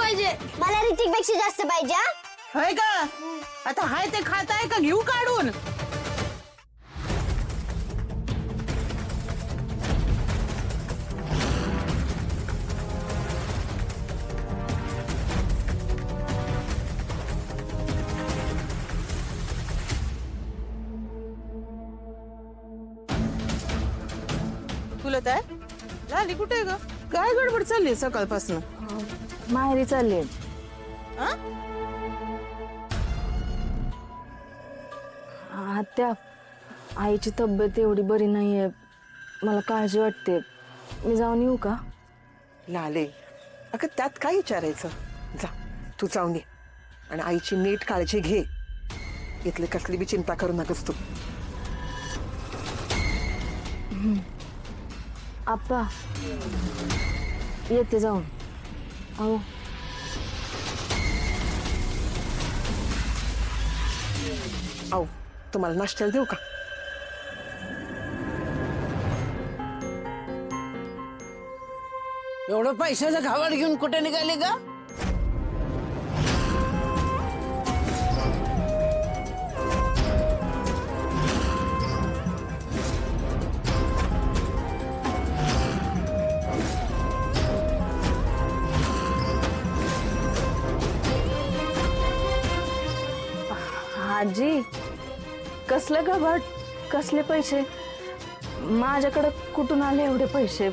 पाहिजे. मला ऋतिक पेक्षा जास्त पाहिजे हा? होय का? आता हाय ते खाताय का घेऊ काढून? तुला काय लाली कुठे आहे ग? काय गडबड चालली सकाळपासून? माहेरी चालले. आत्या, आईची तब्येत एवढी बरी नाहीये, मला काळजी वाटते. मी जाऊन येऊ का? लाले, अगं त्यात काय विचारायचं? जा, तू जाऊन ये आणि आईची नीट काळजी घे. इथली कसली बी चिंता करू नकोस तू. आप्पा, येते जाऊन. अहो, आओ, तुम्हाला नाश्त्याला देऊ का? एवढं पैशाचं घावड घेऊन कुठे निघाले का? आजी, कसलं गबाट, कसले पैसे? माझ्याकडे कुठून आले एवढे पैसे?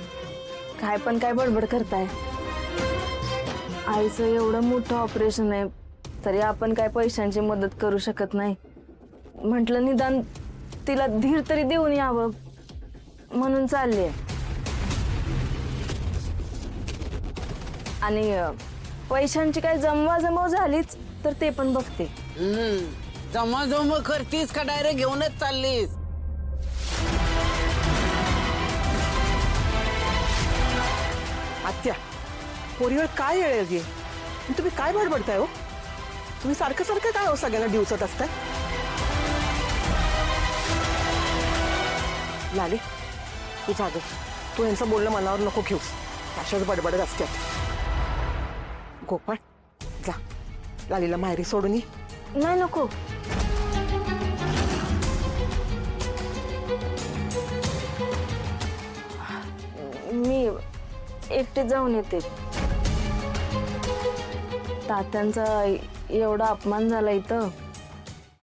काय पण काय बडबड करताय? आईचं एवढं मोठं ऑपरेशन आहे, तरी आपण काय पैशांची मदत करू शकत नाही. म्हटलं निदान तिला धीर तरी देऊन यावं म्हणून चालले. आणि पैशांची काय जमवाजमव झालीच तर ते पण बघते. जमा जमा करतीस का डायरेक्ट घेऊनच चाललीस? आत्या, पोरीवर काय येळ घे? तुम्ही काय बडबडताय हो? तुम्ही सारखं सारखं काय हो सगळ्यांना डिवचत असताय? लाले, तू जाग. तू यांचं बोलणं मनावर नको घेऊस. अशाच बडबडत असतात. गोपाळ, जा, लालीला माहेरी सोडून ये. नाही, नको. मी एकटे जाऊन येते. तात्यांचा एवढा अपमान झाला इथं,